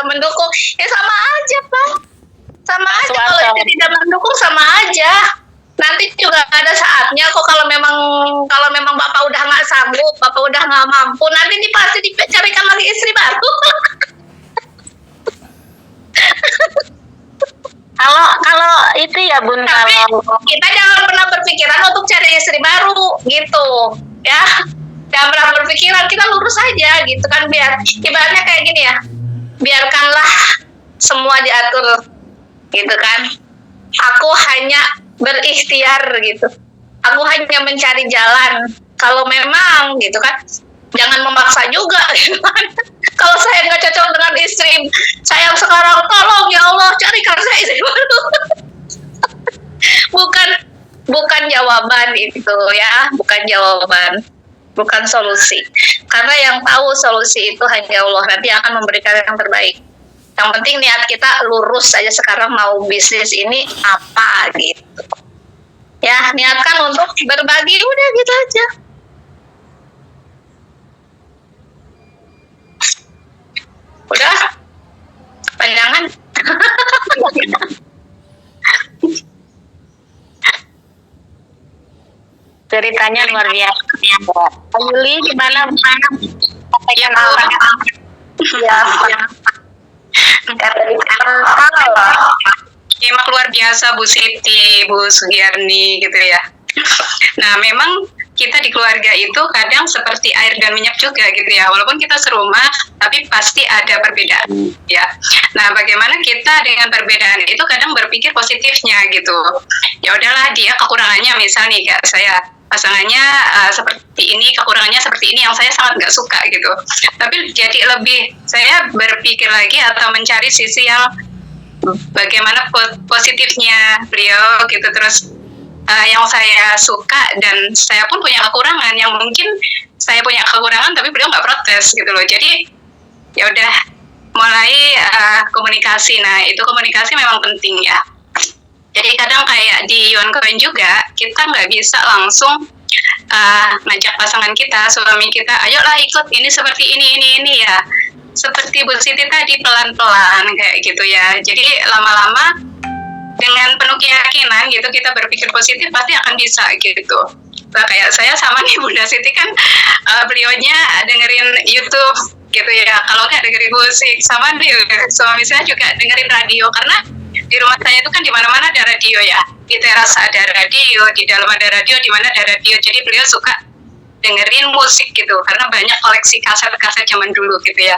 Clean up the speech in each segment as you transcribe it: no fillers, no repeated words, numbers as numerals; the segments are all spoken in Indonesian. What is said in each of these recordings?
mendukung, ya sama aja Pak. Sama aja kalau istri tidak mendukung, sama aja. Nanti juga ada saatnya kok kalau memang bapak udah nggak sanggup, bapak udah nggak mampu, nanti pasti dicarikan lagi istri baru. Kalau itu ya Bun, tapi kita jangan pernah berpikiran untuk cari istri baru gitu ya, jangan pernah berpikiran, kita lurus aja gitu kan, biar ibaratnya kayak gini ya, biarkanlah semua diatur gitu kan, aku hanya berikhtiar gitu, aku hanya mencari jalan, kalau memang gitu kan, jangan memaksa juga gitu kan. Kalau saya nggak cocok dengan istri saya sekarang, tolong ya Allah carikan saya istri baru. bukan jawaban itu ya, bukan jawaban, bukan solusi, karena yang tahu solusi itu hanya Allah, nanti akan memberikan yang terbaik. Yang penting niat kita lurus saja sekarang, mau bisnis ini apa gitu ya, niatkan untuk berbagi, udah gitu aja. Udah panjangan. ceritanya luar biasa. Yuli gimana? Ya, emang luar biasa Bu Siti, Bu Sugiyarni gitu ya. Nah memang kita di keluarga itu kadang seperti air dan minyak juga gitu ya, walaupun kita serumah tapi pasti ada perbedaan ya. Nah bagaimana kita dengan perbedaan itu kadang berpikir positifnya gitu, ya udahlah dia kekurangannya misal nih kayak saya pasangannya seperti ini, kekurangannya seperti ini yang saya sangat nggak suka gitu, tapi jadi lebih saya berpikir lagi atau mencari sisi yang bagaimana positifnya beliau gitu, terus yang saya suka, dan saya pun punya kekurangan yang mungkin saya punya kekurangan tapi beliau nggak protes gitu loh. Jadi ya udah mulai komunikasi. Nah itu komunikasi memang penting ya. Jadi kadang kayak di Yuan Coin juga kita nggak bisa langsung ngajak pasangan kita, suami kita, ayolah ikut ini seperti ini ya. Seperti Bu Siti tadi, pelan-pelan kayak gitu ya. Jadi lama-lama dengan penuh keyakinan gitu kita berpikir positif pasti akan bisa gitu. Nah, kayak saya sama nih Bunda Siti kan beliaunya dengerin YouTube gitu ya. Kalau nggak dengerin musik, sama dia suami saya juga dengerin radio, karena di rumah saya itu kan di mana-mana ada radio ya. Di teras ada radio, di dalam ada radio, di mana ada radio. Jadi beliau suka dengerin musik gitu, karena banyak koleksi kaset-kaset zaman dulu gitu ya.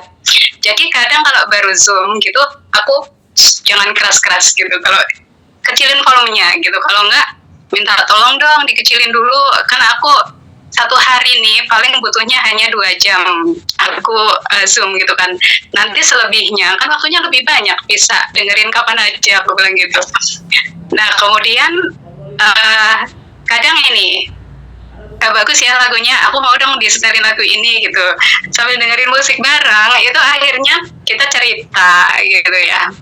Jadi kadang kalau baru Zoom gitu, aku jangan keras-keras gitu, kalau kecilin volumenya gitu, kalau enggak minta tolong dong dikecilin dulu, kan aku satu hari nih paling butuhnya hanya 2 jam aku Zoom gitu kan, nanti selebihnya kan waktunya lebih banyak, bisa dengerin kapan aja aku bilang gitu. Nah kemudian kadang ini bagus ya lagunya, aku mau dong disetelin lagu ini gitu, sambil dengerin musik bareng, itu akhirnya kita cerita gitu ya,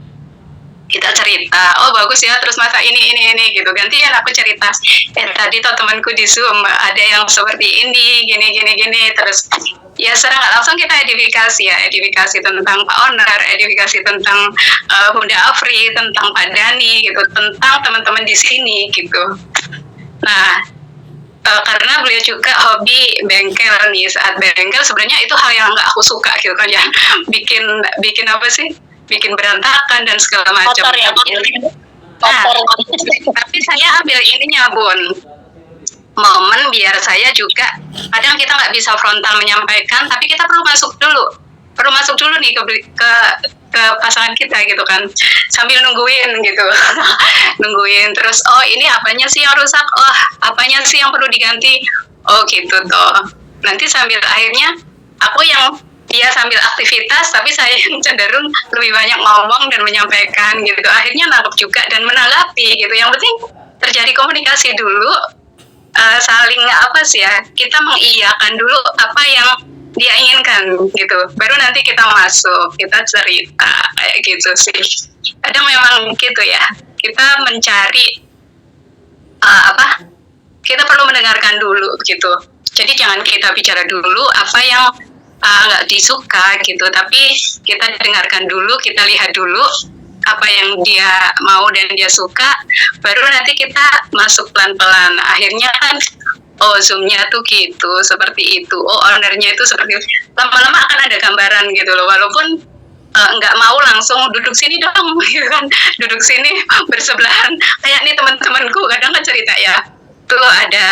kita cerita, oh bagus ya, terus masa ini gitu, gantian aku cerita, tadi tuh temanku di Zoom ada yang seperti ini, gini, terus ya secara nggak langsung kita edifikasi tentang Pak Onar, edifikasi tentang Bunda Afri, tentang Pak Dani gitu, tentang teman-teman di sini gitu. Nah karena beliau juga hobi bengkel nih, saat bengkel sebenarnya itu hal yang nggak aku suka gitu kan ya, bikin apa sih, bikin berantakan dan segala macam. Kotor ya, nah, tapi saya ambil ininya Bun, momen biar saya juga, kadang kita nggak bisa frontal menyampaikan, tapi kita perlu masuk dulu nih ke pasangan kita gitu kan, sambil nungguin gitu nungguin terus, oh ini apanya sih yang rusak, oh apanya sih yang perlu diganti, oh gitu toh. Nanti sambil akhirnya dia sambil aktivitas tapi saya yang cenderung lebih banyak ngomong dan menyampaikan gitu, akhirnya nangkep juga dan menanggapi gitu. Yang penting terjadi komunikasi dulu, saling apa sih ya, kita mengiyakan dulu apa yang dia inginkan gitu, baru nanti kita masuk, kita cerita kayak gitu sih. Kadang memang gitu ya, kita mencari kita perlu mendengarkan dulu gitu. Jadi jangan kita bicara dulu apa yang nggak disuka gitu, tapi kita dengarkan dulu, kita lihat dulu apa yang dia mau dan dia suka, baru nanti kita masuk pelan-pelan. Akhirnya kan, oh Zoom-nya tuh gitu, seperti itu, oh ownernya itu seperti itu. Lama-lama akan ada gambaran gitu loh, walaupun nggak mau langsung duduk sini dong, gitu kan, duduk sini bersebelahan. Kayak nih teman-temanku kadang kan cerita ya, tuh ada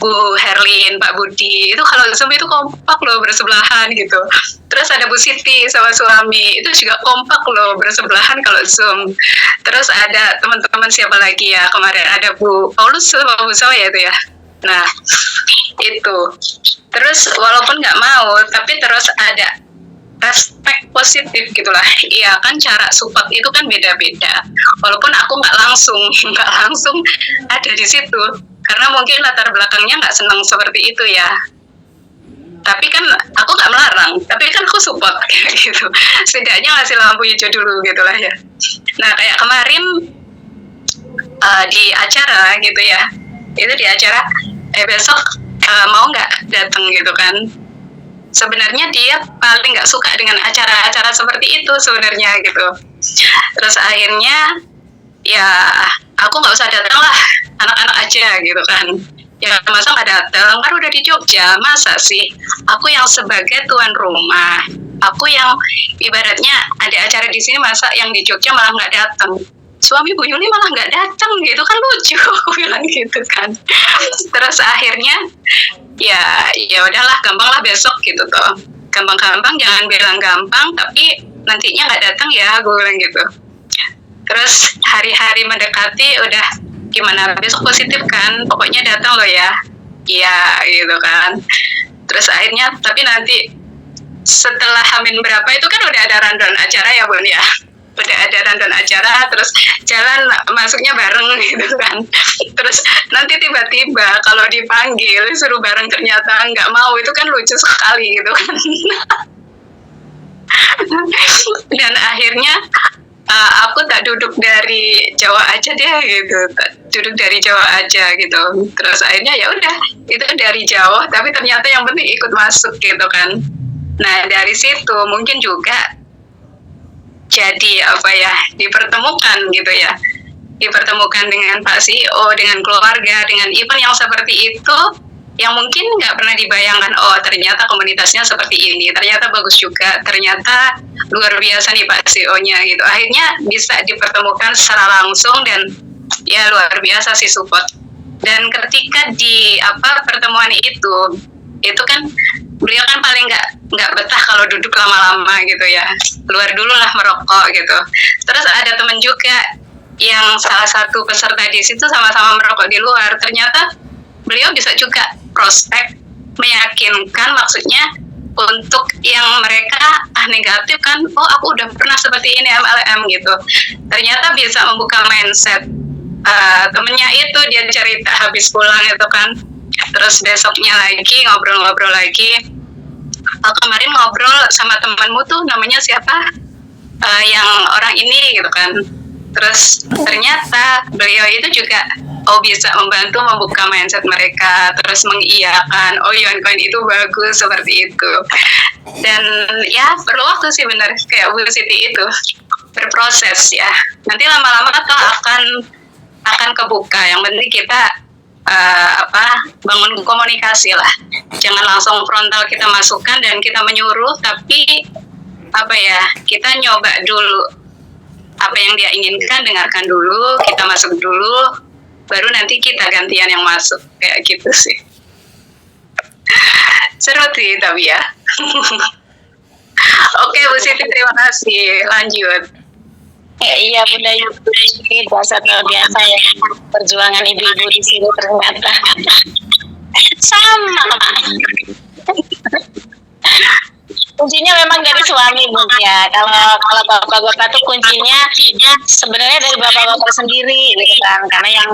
Bu Herlin, Pak Budi, itu kalau Zoom itu kompak loh bersebelahan gitu. Terus ada Bu Siti sama suami, itu juga kompak loh bersebelahan kalau Zoom. Terus ada teman-teman siapa lagi ya, kemarin ada Bu Paulus sama Bu Sawa ya itu ya. Nah, itu. Terus walaupun nggak mau, tapi terus ada respect positif gitulah. Iya kan, cara support itu kan beda-beda. Walaupun aku nggak langsung ada di situ, karena mungkin latar belakangnya nggak senang seperti itu ya. Tapi kan aku nggak melarang, tapi kan aku support kayak gitu. Setidaknya ngasih lampu hijau dulu gitulah ya. Nah kayak kemarin di acara gitu ya, itu di acara besok mau nggak datang gitu kan. Sebenarnya dia paling nggak suka dengan acara-acara seperti itu sebenarnya gitu. Terus akhirnya ya aku nggak usah datang lah, anak-anak aja gitu kan. Ya masa nggak datang, kan udah di Jogja, masa sih aku yang sebagai tuan rumah, aku yang ibaratnya ada acara di sini, masa yang di Jogja malah nggak datang. Suami Bu Yuli malah nggak datang gitu kan, lucu bilang gitu kan. Terus akhirnya ya udahlah, gampang lah besok gitu toh, gampang-gampang, jangan bilang gampang tapi nantinya nggak datang ya, gue bilang gitu. Terus hari-hari mendekati, udah gimana besok positif kan, pokoknya datang lo ya, iya gitu kan. Terus akhirnya, tapi nanti setelah Hamin berapa itu kan udah ada rundown acara ya Bun ya, udah ada rundown acara, terus jalan masuknya bareng gitu kan. Terus nanti tiba-tiba kalau dipanggil suruh bareng ternyata nggak mau, itu kan lucu sekali gitu kan. Dan akhirnya aku tak duduk dari Jawa aja deh gitu, duduk dari Jawa aja gitu. Terus akhirnya ya udah, itu dari Jawa tapi ternyata yang penting ikut masuk gitu kan. Nah dari situ mungkin juga jadi apa ya, dipertemukan gitu ya, dipertemukan dengan Pak CEO, dengan keluarga, dengan event yang seperti itu, yang mungkin nggak pernah dibayangkan. Oh ternyata komunitasnya seperti ini, ternyata bagus juga, ternyata luar biasa nih Pak CEO-nya gitu. Akhirnya bisa dipertemukan secara langsung dan ya luar biasa sih support. Dan ketika di pertemuan itu kan beliau kan paling nggak betah kalau duduk lama-lama gitu ya, keluar dulu lah merokok gitu. Terus ada teman juga yang salah satu peserta di situ sama-sama merokok di luar, ternyata beliau bisa juga prospek, meyakinkan, maksudnya untuk yang mereka negatif kan, oh aku udah pernah seperti ini MLM gitu, ternyata bisa membuka mindset. Temennya itu dia cerita habis pulang itu kan, terus besoknya lagi ngobrol-ngobrol lagi, kemarin ngobrol sama temanmu tuh namanya siapa, yang orang ini gitu kan. Terus ternyata beliau itu juga bisa membantu membuka mindset mereka, terus mengiyakan, oh Yuancoin itu bagus seperti itu. Dan ya perlu waktu sih benar, kayak Bu Siti itu berproses ya. Nanti lama-lama tuh akan kebuka. Yang penting kita bangun komunikasi lah, jangan langsung frontal kita masukkan dan kita menyuruh, tapi kita nyoba dulu apa yang dia inginkan, dengarkan dulu, kita masuk dulu, baru nanti kita gantian yang masuk, kayak gitu sih. Seru sih tapi ya. Oke Bu Siti, terima kasih, lanjut. Iya Bunda Yuli, dasar luar biasa ya perjuangan ibu-ibu di sini ternyata sama. Kuncinya memang dari suami Bunda ya. Kalau bapak-bapak tuh kuncinya sebenarnya dari bapak-bapak sendiri gitu kan, karena yang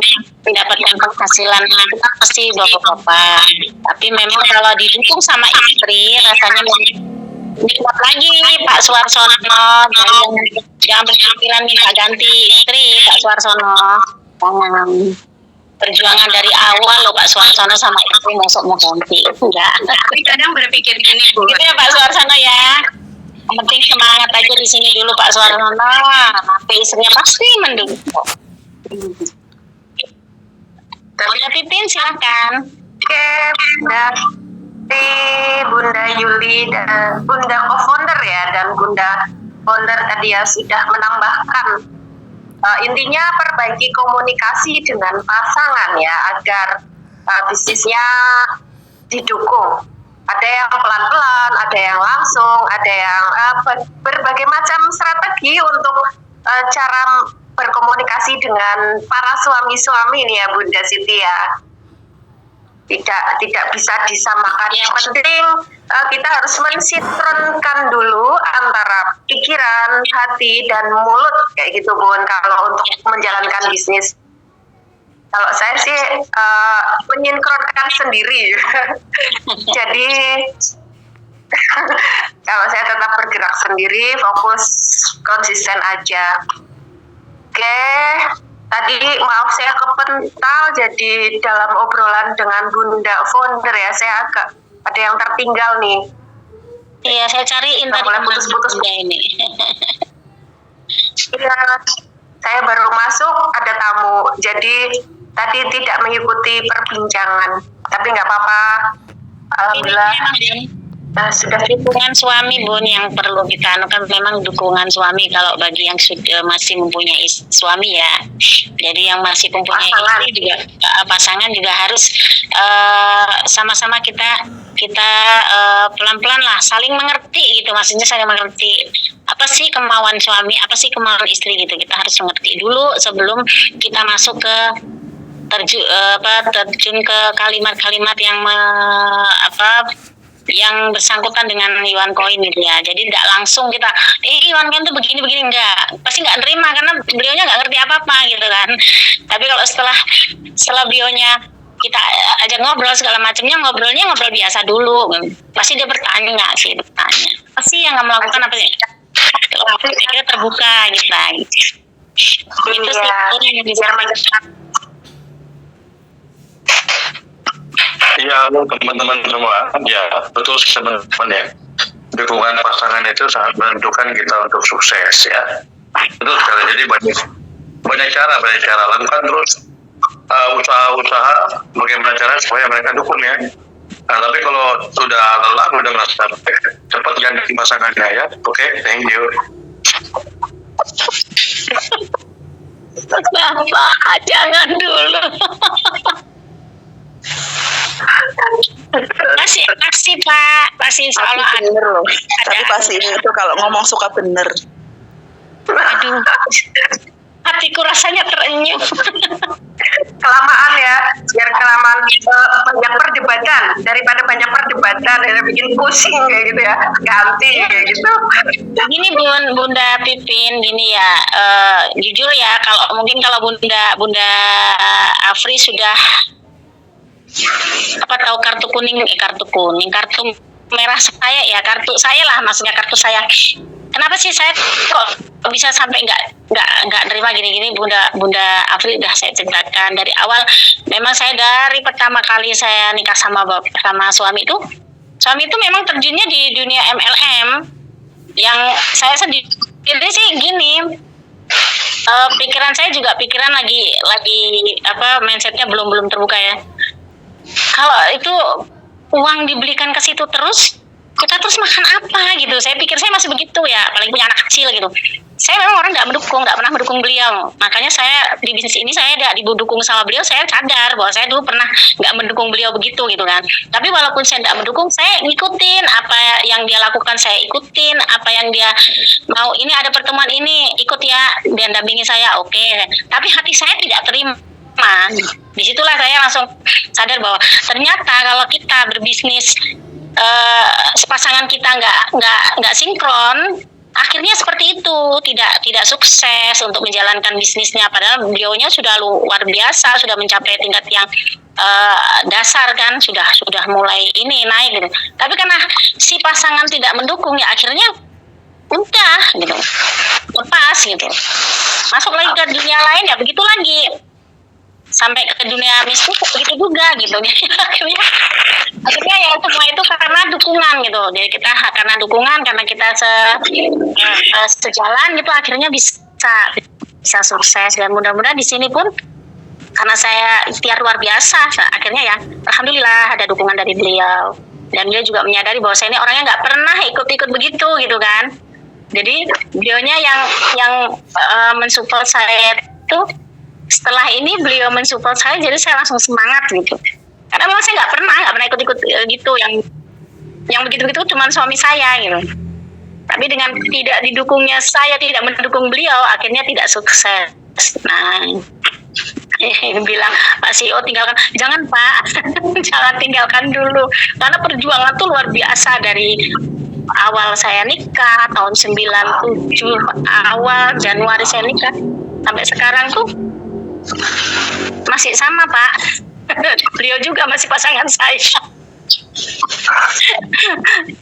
mendapatkan penghasilan itu pasti bapak-bapak. Tapi memang kalau didukung sama istri rasanya nikmat lagi Pak Suarsono. Jangan berpikiran minta ganti istri Pak Suarsono. perjuangan dari awal loh Pak Suarsono sama istri masuk mau ganti. Enggak. Tapi kadang berpikir gini Bu. Gitu ya Pak Suarsono ya. Yang penting semangat aja di sini dulu Pak Suarsono. Nanti istrinya pasti mendukung. Bunda Pipin silakan. Oke, Bunda Yuli dan Bunda co-founder ya, dan Bunda founder tadi ya sudah menambahkan intinya perbaiki komunikasi dengan pasangan ya, agar bisnisnya didukung. Ada yang pelan-pelan, ada yang langsung, ada yang berbagai macam strategi untuk cara berkomunikasi dengan para suami-suami nih ya Bunda Siti ya. Tidak bisa disamakan. Yang penting kita harus mensinkronkan dulu antara pikiran, hati, dan mulut kayak gitu Bun, kalau untuk menjalankan bisnis. Kalau saya sih menyinkronkan sendiri. Jadi kalau saya tetap bergerak sendiri, fokus konsisten aja. Oke, tadi maaf saya kepental, jadi dalam obrolan dengan Bunda founder ya, saya agak ada yang tertinggal nih. Iya, saya cariin tadi mulai putus-putus ini. Iya, saya baru masuk ada tamu, jadi tadi tidak mengikuti perbincangan, tapi nggak apa-apa. Alhamdulillah. Nah, sudah Dukungan suami Bun yang perlu kita anukan, memang dukungan suami kalau bagi yang masih mempunyai suami ya. Jadi yang masih mempunyai istri juga, pasangan juga harus sama-sama kita pelan-pelan lah saling mengerti gitu, maksudnya saling mengerti apa sih kemauan suami, apa sih kemauan istri gitu. Kita harus mengerti dulu sebelum kita masuk ke terjun ke kalimat-kalimat yang yang bersangkutan dengan Iwan Koin gitu ya. Jadi tidak langsung kita Iwan Koin tuh begini-begini, enggak, pasti nggak terima karena beliaunya nggak ngerti apa-apa gitu kan. Tapi kalau setelah beliaunya kita ajak ngobrol segala macamnya, ngobrol biasa dulu, pasti dia bertanya nggak sih, bertanya pasti yang nggak melakukan apa sih, kita terbuka gitu lah. Itu sih yang bisa Ya, teman-teman semua, ya betul teman-teman ya. Dukungan pasangan itu sangat menentukan kita untuk sukses ya. Betul sekali. Jadi banyak cara lakukan terus usaha-usaha bagaimana cara supaya mereka dukung ya. Nah, tapi kalau sudah lelah, sudah merasa cepat ganti pasangannya ya. Oke, thank you. Bapak, jangan dulu. Pasti Pak, pasti soal bener loh. Tapi pasti itu kalau ngomong suka bener. Aduh, hatiku rasanya terenyuh. kelamaan ya, biar kelamaan banyak perdebatan, daripada banyak perdebatan ya bikin pusing kayak gitu ya, ganti kayak gitu. Gini Bunda Pipin, gini ya, jujur ya, kalau Bunda Afri sudah tahu kartu merah saya ya, kartu saya lah, maksudnya kartu saya. Kenapa sih saya kok bisa sampai nggak nerima gini-gini? Bunda Afri udah saya ceritakan dari awal. Memang saya dari pertama kali saya nikah sama suami itu memang terjunnya di dunia MLM. Yang saya sendiri sih gini, pikiran saya juga lagi mindsetnya belum terbuka ya. Kalau itu uang dibelikan ke situ terus, kita terus makan apa gitu. Saya pikir saya masih begitu ya, apalagi punya anak kecil gitu. Saya memang orang nggak pernah mendukung beliau. Makanya saya di bisnis ini saya tidak didukung sama beliau. Saya sadar bahwa saya dulu pernah nggak mendukung beliau begitu gitu kan. Tapi walaupun saya tidak mendukung, saya ngikutin apa yang dia lakukan, saya ikutin apa yang dia mau. Ini ada pertemuan ini, ikut ya, dia dampingi saya, oke. Tapi hati saya tidak terima. Disitulah saya langsung sadar bahwa ternyata kalau kita berbisnis pasangan kita nggak sinkron, akhirnya seperti itu, tidak sukses untuk menjalankan bisnisnya. Padahal beliaunya sudah luar biasa, sudah mencapai tingkat yang dasar kan, sudah mulai ini naik gitu. Tapi karena si pasangan tidak mendukung ya akhirnya udah gitu, lepas gitu, masuk lagi ke dunia lain ya begitu lagi. sampai ke dunia mistis begitu juga gitu. Jadi akhirnya ya semua itu karena dukungan gitu. Jadi kita karena dukungan, karena kita sejalan gitu, akhirnya bisa sukses. Dan mudah-mudahan di sini pun karena saya ikhtiar luar biasa, akhirnya ya alhamdulillah ada dukungan dari beliau. Dan dia juga menyadari bahwa saya ini orangnya nggak pernah ikut-ikut begitu gitu kan. Jadi beliaunya yang mensupport saya itu, setelah ini beliau mensupport saya, jadi saya langsung semangat gitu. Karena memang saya nggak pernah ikut-ikut gitu, yang begitu-begitu cuma suami saya gitu. Tapi dengan tidak didukungnya, saya tidak mendukung beliau, akhirnya tidak sukses. Nah, bilang Pak CEO tinggalkan, jangan Pak, jangan tinggalkan dulu, karena perjuangan tuh luar biasa dari awal saya nikah tahun 97 awal Januari saya nikah sampai sekarang tuh masih sama Pak. Beliau juga masih pasangan saya.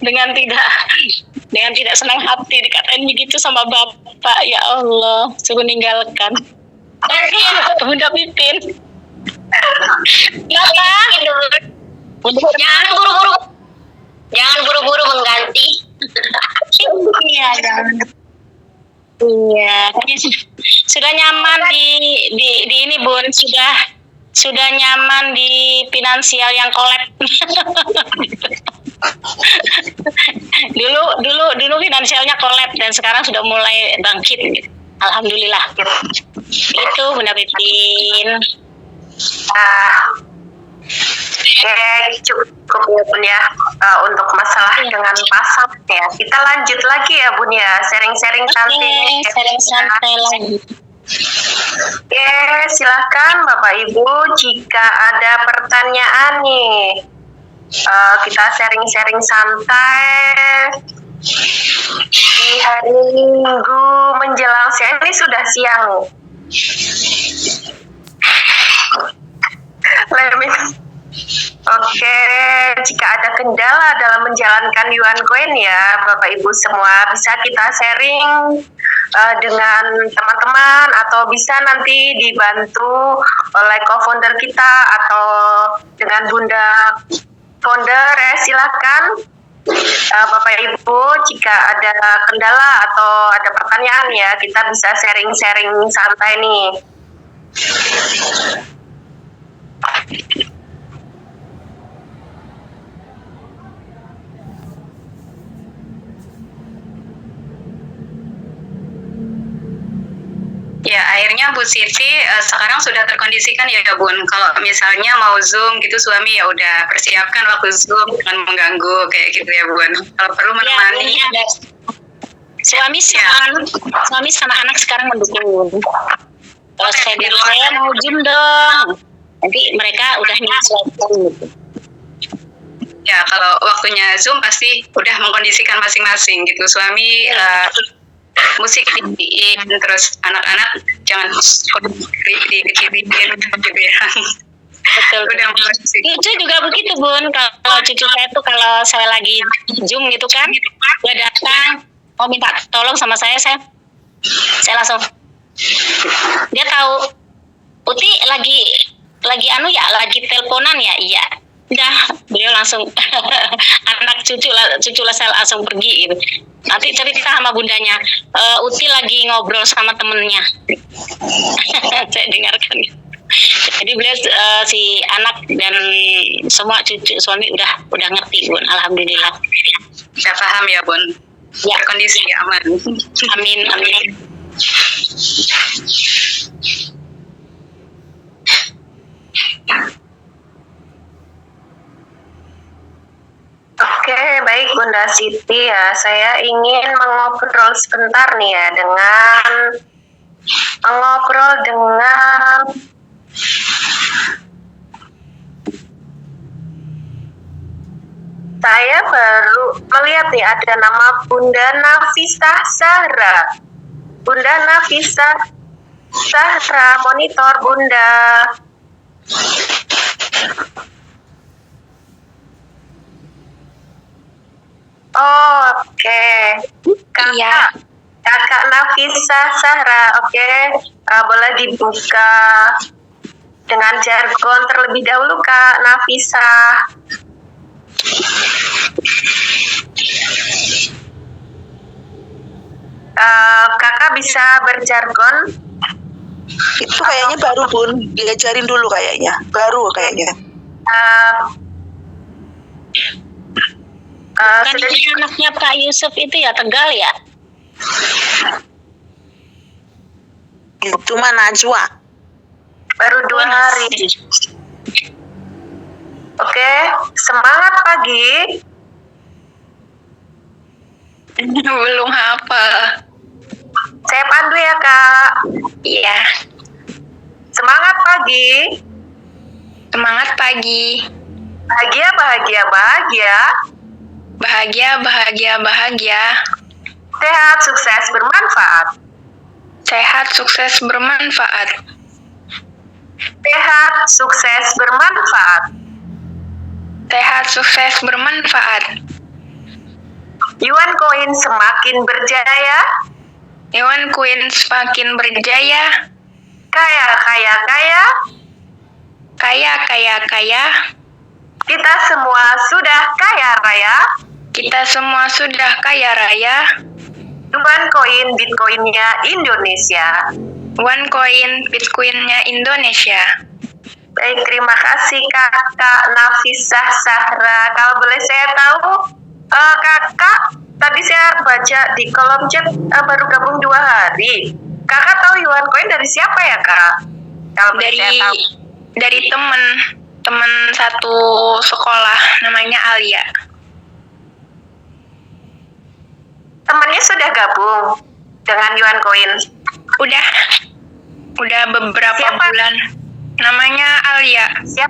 dengan tidak senang hati dikatain begitu sama Bapak, ya Allah, suruh ninggalkan. Bunda Pipin. Kenapa? Jangan buru-buru mengganti. Iya, jangan. Iya, sudah nyaman di ini Bun, sudah nyaman di finansial yang kolab. dulu finansialnya kolab dan sekarang sudah mulai bangkit gitu. Alhamdulillah. Itu Bunda Pipin. Cukup ya Bun ya, untuk masalah dengan pasang ya. Kita lanjut lagi ya Bun ya, sharing-sharing santai. Sharing santai lagi. Oke, silakan Bapak Ibu jika ada pertanyaan nih. Kita sharing-sharing santai di hari Minggu menjelang siang, ini sudah siang. Oke, jika ada kendala dalam menjalankan Yuan Coin ya Bapak Ibu semua, bisa kita sharing dengan teman-teman atau bisa nanti dibantu oleh co-founder kita atau dengan Bunda Founder ya, silakan Bapak Ibu jika ada kendala atau ada pertanyaan ya, kita bisa sharing-sharing santai nih. Ya, akhirnya Bu Siti sekarang sudah terkondisikan ya Bun. Kalau misalnya mau Zoom gitu, suami ya udah persiapkan waktu Zoom, jangan mengganggu kayak gitu ya Bun. Kalau perlu menemani. Ya, suami sama anak sekarang mendukung. Kalau saya bilang saya mau Zoom dong, nanti mereka udah menyesuaikan gitu. Ya, kalau waktunya Zoom pasti udah mengkondisikan masing-masing gitu. Suami musik ditiin, terus anak-anak jangan dikecilin gitu ya. Betul. Udah musik. Cucu juga begitu Bun, kalau cucu saya tuh kalau saya lagi Zoom gitu kan, dia datang mau minta tolong sama saya langsung, dia tahu Uti lagi lagi teleponan ya, iya. Udah, beliau langsung anak cucu lah saya langsung pergi gitu. Nanti cerita sama bundanya, Uti lagi ngobrol sama temennya. Saya dengarkan. Jadi beliau si anak dan semua cucu suami udah ngerti Bun, alhamdulillah. Udah paham ya Bun. Ya, Kondisi aman. amin. Oke, baik Bunda Siti ya. Saya ingin mengobrol sebentar nih ya dengan saya baru melihat nih ada nama Bunda Nafisah Zahra. Bunda Nafisah Zahra, monitor Bunda. Oh, oke. Iya. Kakak Nafisah Zahra, oke. Boleh dibuka dengan jargon terlebih dahulu Kak Nafisa. Kakak bisa berjargon? Itu kayaknya baru Bun, diajarin dulu kayaknya. Baru kayaknya. Kan Sudah ini anaknya Pak Yusuf itu ya Tegal ya? Itu mah Najwa. baru 2 hari. Oke, semangat pagi. Belum hafal. Saya pandu ya Kak. Iya. Semangat pagi. Semangat pagi. Bahagia, bahagia, bahagia. Bahagia, bahagia, bahagia. Sehat, sukses, bermanfaat. Sehat, sukses, bermanfaat. Sehat, sukses, bermanfaat. Sehat, sukses, bermanfaat. Yuan koin semakin berjaya. Yuan Queen semakin berjaya. Kaya, kaya, kaya. Kaya, kaya, kaya. Kita semua sudah kaya raya. Kita semua sudah kaya raya. Yuan koin Bitcoinnya Indonesia. One Coin Bitcoinnya Indonesia. Baik, terima kasih Kakak Nafisah Zahra. Kalau boleh saya tahu, Kakak tadi saya baca di kolom chat baru gabung 2 hari. Kakak tahu Yuan Coin dari siapa ya Kak? Kalau boleh saya tahu. Dari teman satu sekolah namanya Alia. Temannya sudah gabung dengan Yuan Coin. Udah beberapa Siapa? bulan. Namanya Alia. Siap.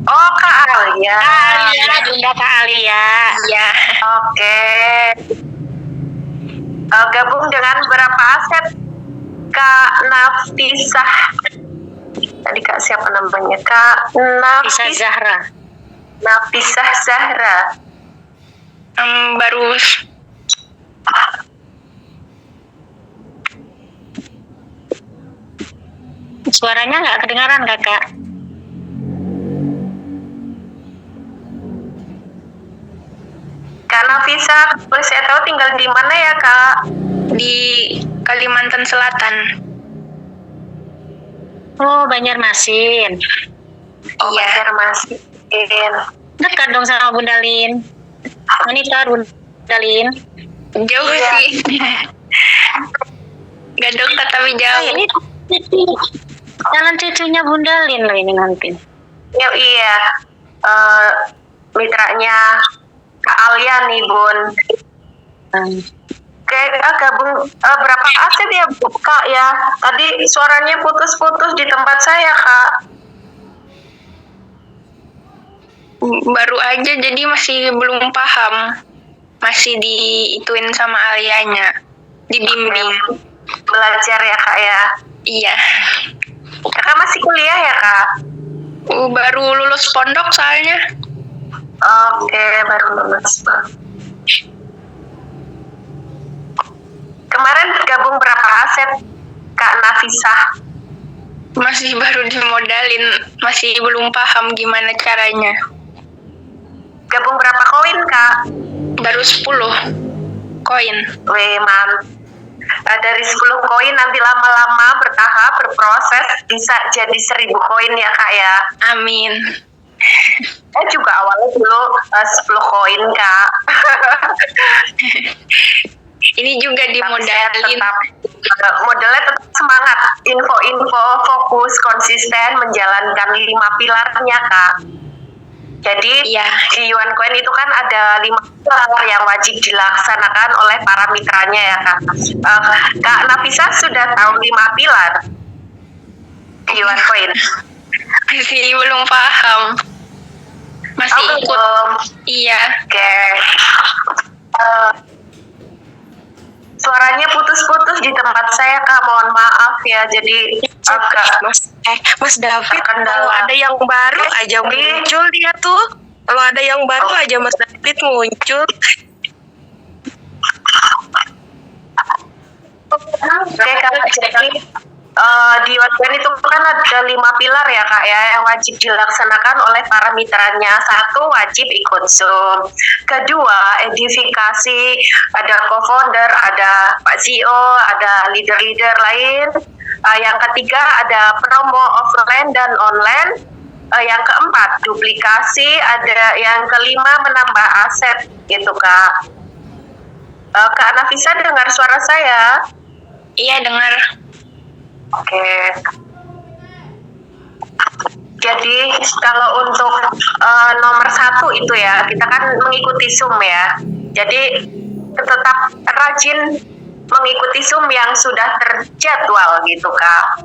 Oh, Kak Alia. Alia, Bunda Kak Alia. Iya. Oke. Gabung dengan berapa aset Kak Nafisah? Tadi Kak siapa namanya? Kak Bisa Zahra. Nafisah Zahra. Baru Suaranya nggak kedengaran Kakak. Kak Nafisah, boleh saya tahu tinggal di mana ya Kak? di Kalimantan Selatan. Oh, Banjarmasin. Oh, Iya. Banjarmasin. Dekat dong sama Bunda Lin. Monitor Bunda Lin. Jauh Iya. sih. Gak dekat tapi Oh, jauh. ini jalan cucunya Bunda Lin loh ini nanti. Ya, iya. Mitranya Kak Alia nih Bun. Kayak gabung berapa aset ya Bu Kak ya? Tadi suaranya putus-putus di tempat saya Kak. Baru aja jadi masih belum paham. Masih diituin sama Alianya. Dibimbing. Belajar ya Kak ya. Iya. Kakak masih kuliah ya Kak? Baru lulus pondok soalnya. Oke, baru lulus. Kemarin gabung berapa aset Kak Nafisah? Masih baru dimodalin. Masih belum paham gimana caranya. Gabung berapa koin Kak? Baru 10 koin. Wih, dari 10 koin nanti lama-lama bertahap berproses bisa jadi 1000 koin ya Kak ya. Amin. Saya juga awalnya dulu 10 koin Kak. Ini juga Tapi saya dimodalin. tetap modelnya tetap semangat, info-info, fokus, konsisten menjalankan 5 pilarnya Kak. Jadi Iya. di Yuan Coin itu kan ada 5 pilar yang wajib dilaksanakan oleh para mitranya ya Kak. Kak Nafisa sudah tahu 5 pilar di Yuan Coin? Masih belum paham. Masih ikut. Belum. Iya. Oke. Suaranya putus-putus di tempat saya Kak, mohon maaf ya. Jadi agak Mas David, terkendala. kalau ada yang baru aja muncul dia tuh. Kalau ada yang baru aja Mas David muncul. Oke Kak, jadi di Wattpad itu kan ada 5 pilar ya Kak ya yang wajib dilaksanakan oleh para mitranya. 1, wajib ikut Zoom. 2, edifikasi, ada co-founder, ada Pak CEO, ada leader-leader lain. Yang 3 ada promo offline dan online. Yang 4 duplikasi, ada yang 5 menambah aset gitu Kak. Kak Nafisa dengar suara saya? Iya, dengar. Oke. Jadi kalau untuk nomor 1 itu ya, kita kan mengikuti Zoom ya. Jadi tetap rajin mengikuti Zoom yang sudah terjadwal gitu Kak.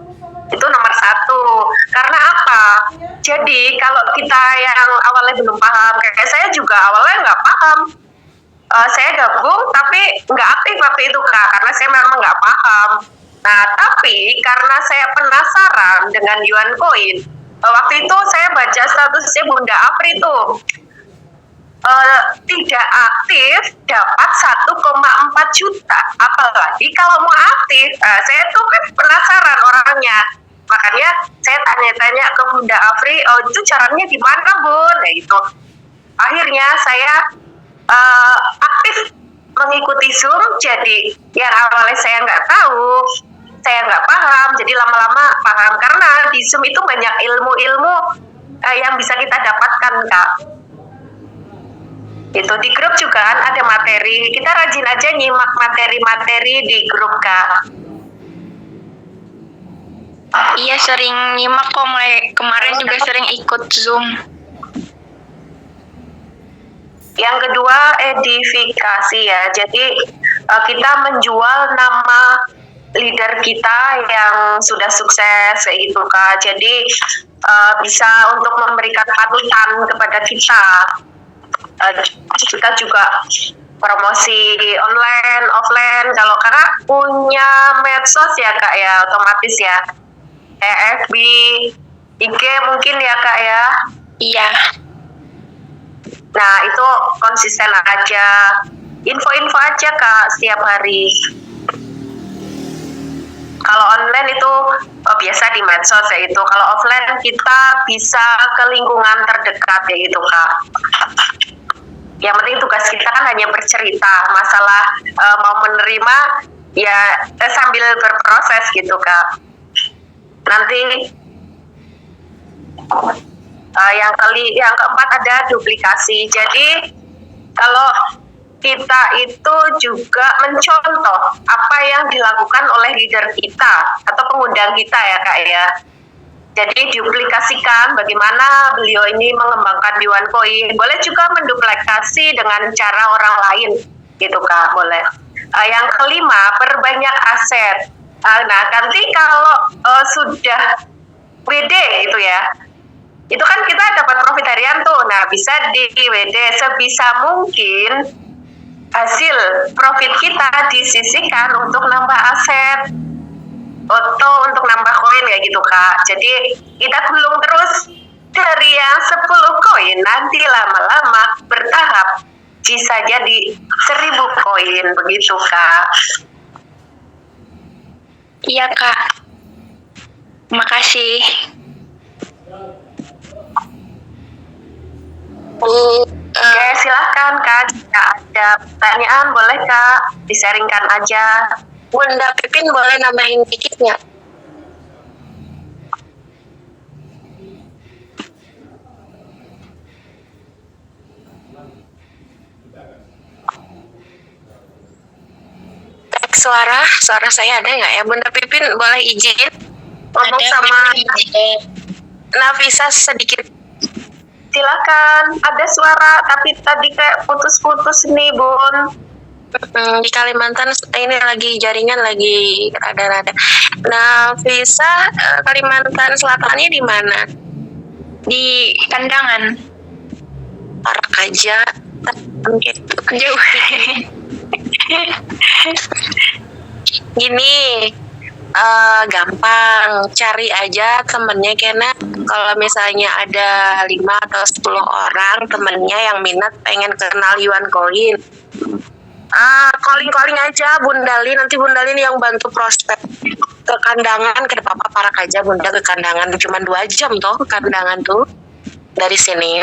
Itu nomor 1. Karena apa? Jadi kalau kita yang awalnya belum paham, kayak saya juga awalnya nggak paham. Saya gabung tapi nggak aktif waktu itu Kak, karena saya memang nggak paham. Nah, tapi karena saya penasaran dengan Yuan Coin, waktu itu saya baca statusnya Bunda Apri tuh, tidak aktif dapat 1,4 juta. Apalagi kalau mau aktif, saya tuh kan penasaran orangnya. Makanya saya tanya-tanya ke Bunda Apri, oh itu caranya gimana Bun? Nah itu. Akhirnya saya aktif mengikuti Zoom, jadi yang awalnya saya nggak tahu, saya nggak paham, jadi lama-lama paham karena di Zoom itu banyak ilmu-ilmu yang bisa kita dapatkan Kak. Itu di grup juga kan ada materi, kita rajin aja nyimak materi-materi di grup Kak. Iya, sering nyimak kok, kemarin juga sering ikut Zoom. Yang kedua, edifikasi ya. Jadi kita menjual nama leader kita yang sudah sukses kayak gitu Kak. Jadi bisa untuk memberikan panutan kepada kita. Kita juga promosi online, offline. Kalau Kakak punya medsos ya Kak ya, otomatis ya. FB, IG mungkin ya Kak ya. Iya. Nah itu konsisten aja, info-info aja Kak setiap hari. Kalau online itu biasa di medsos ya itu. Kalau offline kita bisa ke lingkungan terdekat ya gitu Kak. Yang penting tugas kita kan hanya bercerita. Masalah mau menerima ya sambil berproses gitu Kak. Nanti yang keempat ada duplikasi. Jadi kalau kita itu juga mencontoh apa yang dilakukan oleh leader kita atau pengundang kita ya Kak ya. Jadi duplikasikan bagaimana beliau ini mengembangkan Yuan Coin. Boleh juga menduplikasi dengan cara orang lain gitu Kak, boleh. Yang kelima, perbanyak aset. Nah nanti kalau sudah WD itu ya, itu kan kita dapat profit harian tuh. Nah bisa di WD sebisa mungkin hasil profit kita disisihkan untuk nambah aset atau untuk nambah koin ya gitu Kak. Jadi kita gulung terus dari yang 10 koin, nanti lama-lama bertahap bisa jadi 1000 koin begitu Kak. Iya Kak. Makasih. Oke, silahkan Kak. Jika ada pertanyaan boleh Kak disaringkan aja. Bunda Pipin boleh nambahin dikit nggak? Suara saya ada nggak ya? Bunda Pipin boleh izin ngomong sama Nafisa sedikit? Silakan, ada suara tapi tadi kayak putus-putus nih Bun. Di Kalimantan ini lagi jaringan lagi rada-rada. Nafisa, Kalimantan Selatannya di mana? Di Kandangan. Park aja. Gitu. Jauh. Gini, gampang cari aja temennya Kena. Kalau misalnya ada 5 atau 10 orang temennya yang minat pengen kenal Yuan Coin, calling aja Bundalin, nanti Bundalin yang bantu prospek. ke kandangan, ke papa parak aja bunda ke kandangan, cuma 2 jam toh ke kandangan tuh dari sini.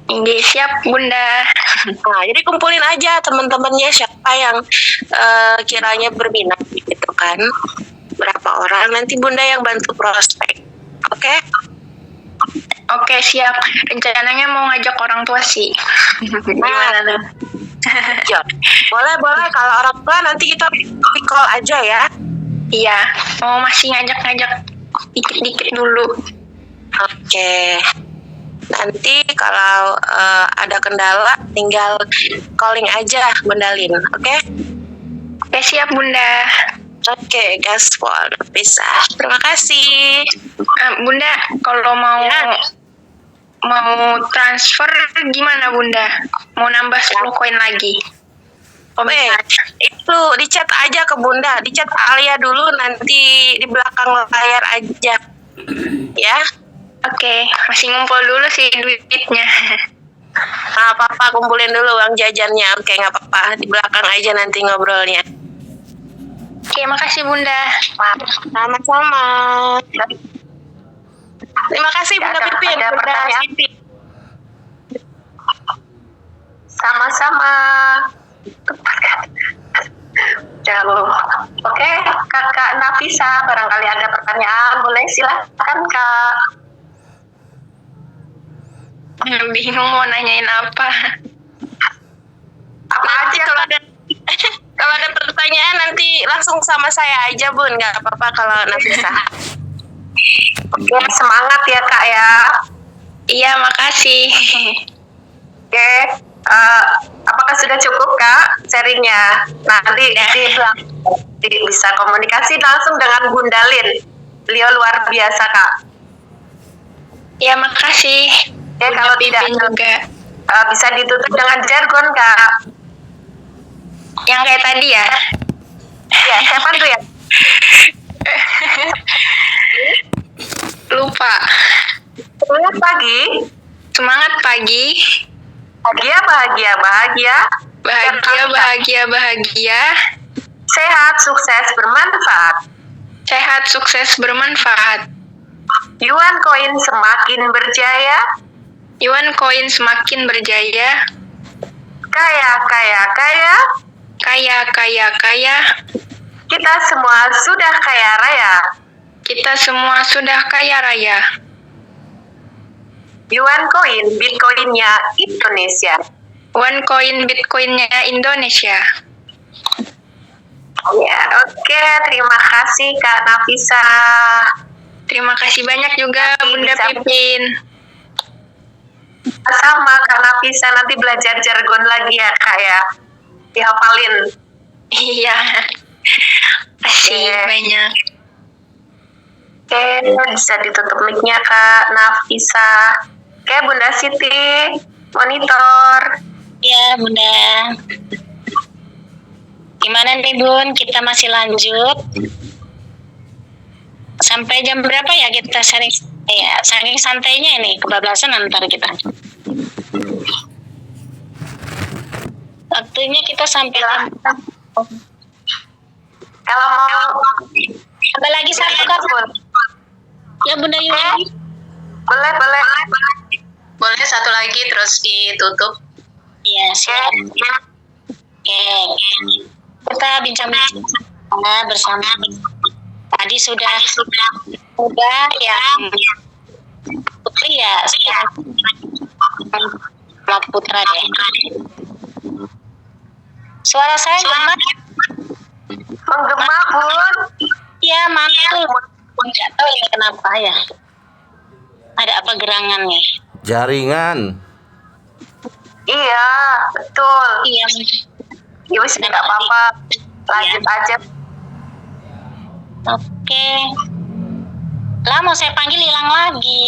Ini siap bunda. Nah, jadi kumpulin aja teman-temannya siapa yang kiranya berminat gitu kan. Berapa orang nanti bunda yang bantu prospek. Oke? Oke siap. Rencananya mau ngajak orang tua sih. Gimana tuh? Ya. Boleh kalau orang tua nanti kita call aja ya. Iya. Mau masih ngajak-ngajak dikit-dikit dulu. Oke. Nanti kalau ada kendala tinggal calling aja Bunda Lin, oke? Oke siap bunda. Oke, gaspol bisa. Terima kasih. Bunda, kalau mau Ya. mau transfer gimana bunda? Mau nambah 10 koin lagi? Itu di chat aja ke Bunda, di chat Alia dulu nanti di belakang layar aja. Ya. Oke, masih ngumpul dulu sih duitnya. Nah, papa kumpulin dulu uang jajannya. Oke, nggak apa-apa. Di belakang aja nanti ngobrolnya. Oke, makasih bunda. Sama-sama. Terima kasih Bunda Ada- Pipin. ada Bunda pertanyaan? Siti. Sama-sama. Jauh. Oke, Kakak Nafisa, barangkali ada pertanyaan, boleh silahkan Kak. Bingung mau nanyain apa. Apa Nanti aja kalau Kak? ada kalau ada pertanyaan nanti langsung sama saya aja Bun, nggak apa-apa kalau Nafisa. Oke, semangat ya Kak ya. Iya, makasih. Oke, apakah sudah cukup Kak sharingnya? Nanti bisa komunikasi langsung dengan Bunda Lin. Beliau luar biasa Kak. Iya, makasih. Oke, kalau tidak juga. bisa ditutup dengan jargon Kak. Yang kayak tadi ya. Ya, siapa tuh ya? Lupa. Semangat pagi. Semangat pagi. Bahagia. Bahagia. Sehat, sukses, bermanfaat. Sehat, sukses, bermanfaat. Yuan koin semakin berjaya. Yuan koin semakin berjaya. Kaya. Kaya. Kita semua sudah kaya raya. Kita semua sudah kaya raya. Yuan koin, Bitcoinnya Indonesia. One koin Bitcoinnya Indonesia. Ya, oke. Terima kasih Kak Nafisa. Terima kasih banyak juga Nanti Bunda bisa- Pipin. Sama Kak Nafisa, nanti belajar jargon lagi ya Kak ya. Dihafalin. Iya. Kasih Oke. banyak. Oke, bisa ditutup mic-nya Kak Nafisa. Oke, Bunda Siti, monitor. Ya Bunda. Gimana nih Bun? Kita masih lanjut. Sampai jam berapa ya kita sharing? Ya, saking santainya ini kebablasan antar kita. Waktunya kita sampai Kalau mau ada lagi satu kan? Ya Bunda Yuni. boleh. Boleh satu lagi terus ditutup. Ya siap. Oke. Kita bincang-bincang bersama. Tadi sudah yang Putri ya Mak Putra deh. Suara saya gimana? Menggema Bun. Ya mantul. Nggak tahu ya kenapa ya. Ada apa gerangannya? Jaringan. Iya, betul. Iya. Ya wis nggak apa-apa. Lanjut aja. Oke. Lah mau saya panggil hilang lagi.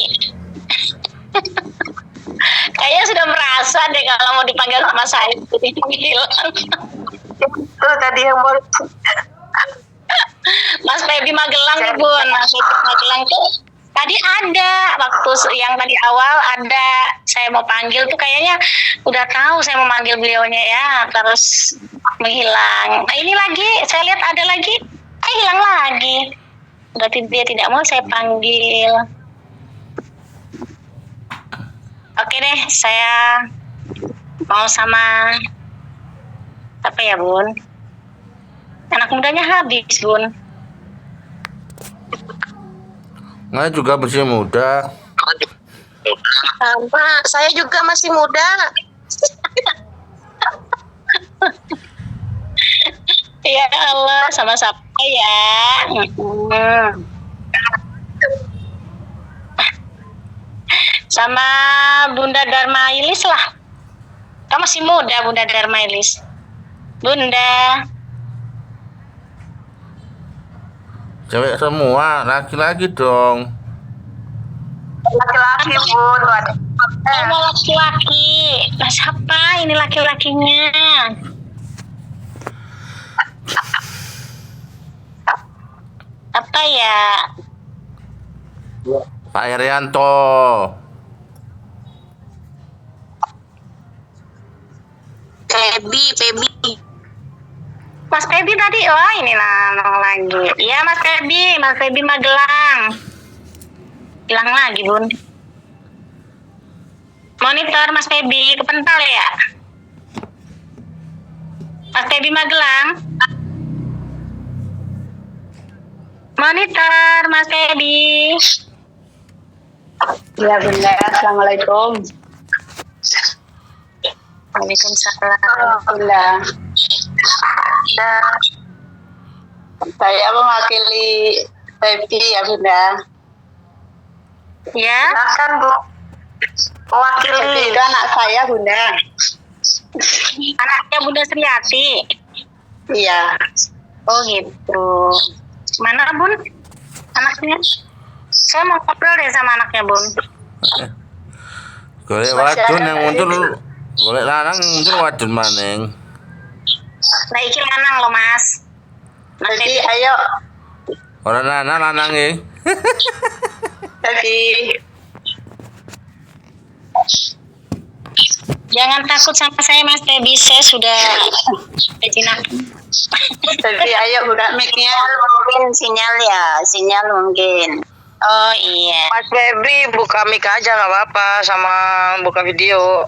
Kayaknya sudah merasa deh kalau mau dipanggil sama saya jadi hilang. Itu tadi yang mau Mas Feby Magelang nih Bun. Mas Feby Magelang tuh tadi ada waktu yang tadi awal ada saya mau panggil tuh kayaknya udah tahu saya mau manggil beliaunya ya terus menghilang. Nah ini lagi saya lihat ada lagi. hilang lagi. Berarti dia tidak mau saya panggil. Oke deh, saya mau sama apa ya, Bun? Anak mudanya habis, Bun. Nggak juga masih muda. Sama, saya juga masih muda. Ya Allah, sama siapa ya? Sama Bunda Dharma Ilis lah. Kamu masih muda, Bunda Dharma Ilis. Bunda. Cewek semua, laki-laki dong. Laki-laki Bun, tuh ada. Kamu laki-laki. Lah siapa ini laki-lakinya? Apa ya? Pak Irianto. Pebi. Mas Febi tadi, oh ini nongol lagi. Iya Mas Febi Magelang. Hilang lagi Bun. Monitor Mas Febi kepental ya. Mas Febi Magelang. Monitor Mas Febi. Ya Bunda, Assalamualaikum. Waalaikumsalam. Bunda. Saya mewakili Febi ya Bunda. Ya. Silakan Bu. Febi Mewakili. itu anak saya Bunda. Anaknya Bunda Sriati. Iya. Oh gitu. Mana Bun? Anaknya? Saya mau ngobrol deh sama anaknya Bun. Golek wadon yang muncul, golek lanang yang muncul wadon maning. Nah iki lanang loh Mas. Jadi ayo Orang lanang Febi. Jangan takut sama saya Mas Febi, saya sudah jinak. Febi ayo buka mic-nya. Mungkin sinyal mungkin. Oh iya. Mas Febri buka mic aja nggak apa-apa, sama buka video.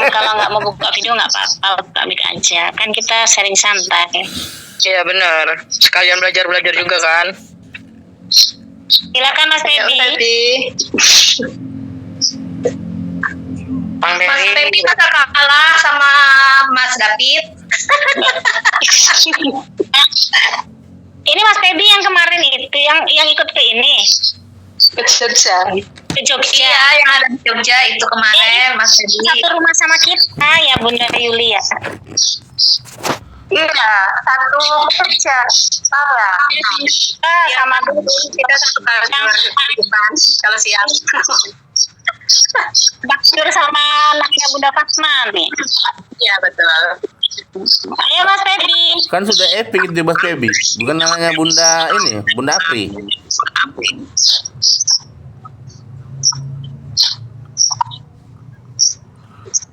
Kalau nggak mau buka video nggak apa-apa, buka mic aja. Kan kita sharing santai. Iya benar. Sekalian belajar juga kan. Silakan Mas Ayo Febi. Febi. Bang Mas Dewi. Febi masa kalah sama Mas David. Ini Mas Febi yang kemarin itu yang ikut ke ini Jogja. ke Jogja. Iya, yang ada di Jogja itu kemarin Mas Febi. Satu rumah sama kita ya Bunda Yulia. Iya, satu kerja. Salah. Sama Kita satu kali kalau siang. Baktur sama anaknya Bunda Fatma nih. Iya betul. Ayo Mas Febi. kan sudah epic di Mas Febi, bukan namanya Bunda ini, Bunda Apri.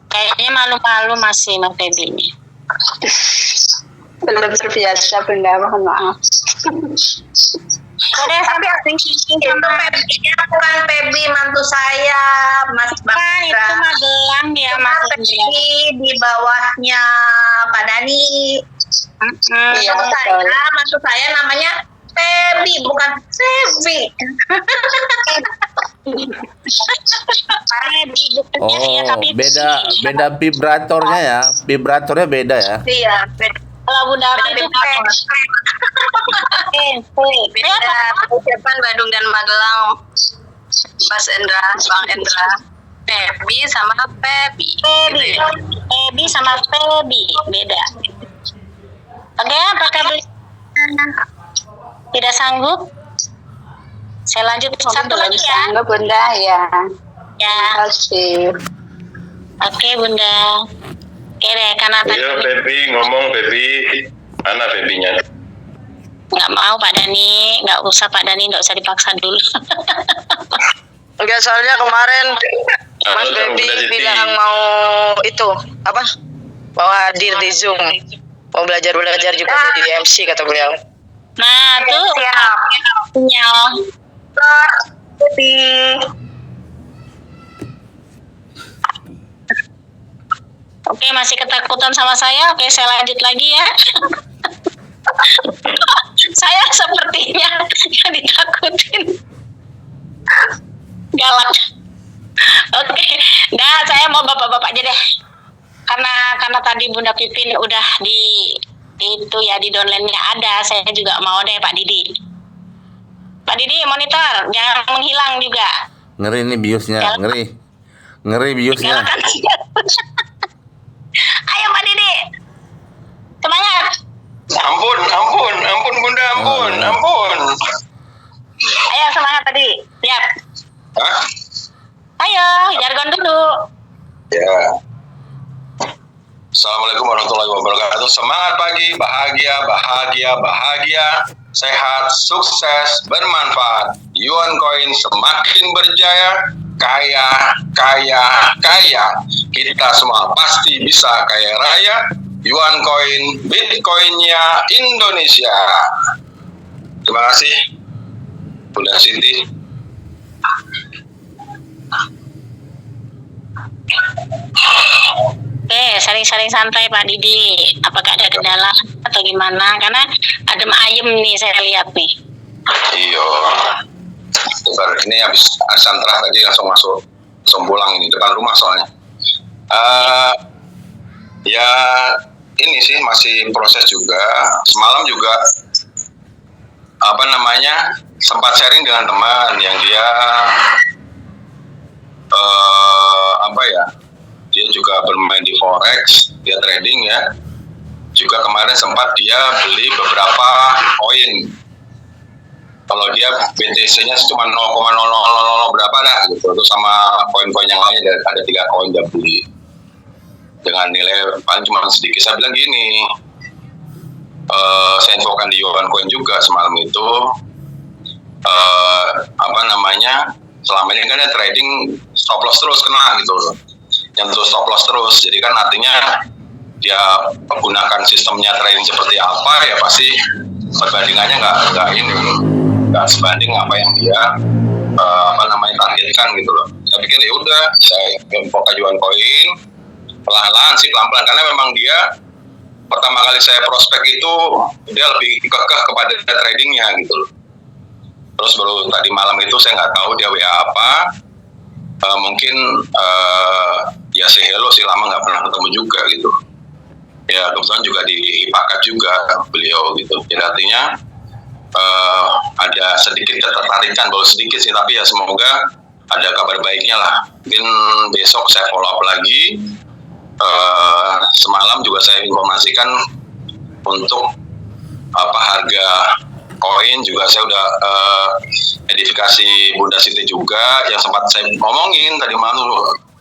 Kayaknya malu-malu masih Mas Febi ini. Belum terbiasa Bunda, mohon maaf. Udah sampai Itu Febi-nya bukan Febi mantu saya, Mas kan itu Bakra. Magelang ya Mas Indra. Febi di bawahnya Pak Dani. Iya, Mantu saya namanya Febi, bukan Febi. Febi bukannya ya, Oh, tapi beda vibratornya ya, vibratornya beda ya. Iya, Febi. kalau Bunda Febi itu Beda ucapan Bandung dan Magelang. Mas Endra, Bang Endra. Febi sama Febi. Febi. Febi sama Febi beda. Oke, apakah tidak sanggup? Saya lanjut satu lagi ya. Enggak Bunda ya. Ya, Terima kasih. oke Bunda. Oke deh, karena tadi Iya, Febi ngomong, Febi. Mana Febinya? nggak mau Pak Dani, nggak usah Pak Dani, nggak usah dipaksa dulu. Enggak, soalnya kemarin Mas Udah Febri Titi. bilang mau itu apa? Mau hadir di Zoom. Mau belajar juga jadi MC kata beliau. Nah, tuh Siap. sinyal. Di Oke, masih ketakutan sama saya. Oke, saya lanjut lagi ya. Saya sepertinya yang ditakutin. Galak. Oke, nah saya mau bapak-bapak aja deh. Karena tadi Bunda Pipin udah di itu ya, di downline-nya ada. Saya juga mau deh Pak Didi. Pak Didi monitor, jangan menghilang juga. Ngeri nih biusnya, ngeri biusnya. Galakan. Ayo Pak Didi, semangat. Ampun Bunda, ampun. Ayo semangat tadi, siap. Hah? Ayo, jargon dulu. Ya. Assalamualaikum warahmatullahi wabarakatuh. Semangat pagi, bahagia, sehat, sukses, bermanfaat. Yuan Coin semakin berjaya, kaya. Kita semua pasti bisa kaya raya. Yuan Coin, Bitcoinnya Indonesia. Terima kasih, Bunda Siti. Oke, saling santai Pak Didi. Apakah ada kendala atau gimana? Karena adem ayem nih saya lihat nih. Iya. Baru ini habis santrah tadi langsung pulang ini depan rumah soalnya. Ya ini sih masih proses juga. Semalam juga sempat sharing dengan teman yang dia dia juga bermain di forex, dia trading ya. Juga kemarin sempat dia beli beberapa koin. Kalau dia BTC-nya cuma 0,00 berapa dah gitu. Terus sama koin-koin yang lain ada 3 koin dia beli dengan nilai paling cuma sedikit. Saya bilang gini, saya infokan di Yuan Coin juga semalam itu, selama ini kan dia trading stop loss terus kena gitu loh, nyentuh stop loss terus. Jadi kan artinya dia menggunakan sistemnya trading seperti apa ya pasti perbandingannya nggak sebanding apa yang dia targetkan gitu loh. Saya pikir ya udah, saya info Yuan Coin pelan-pelan karena memang dia pertama kali saya prospek itu dia lebih kekeh kepada tradingnya gitu loh. Terus baru tadi malam itu saya nggak tahu dia WA apa, mungkin ya say hello sih, lama nggak pernah ketemu juga gitu. Ya kebetulan juga di Pakat juga beliau gitu. Jadi artinya ada sedikit ketertarikan, baru sedikit sih, tapi ya semoga ada kabar baiknya lah. Mungkin besok saya follow up lagi. Semalam juga saya informasikan untuk harga koin juga saya udah edifikasi Bunda Siti juga yang sempat saya ngomongin tadi malam.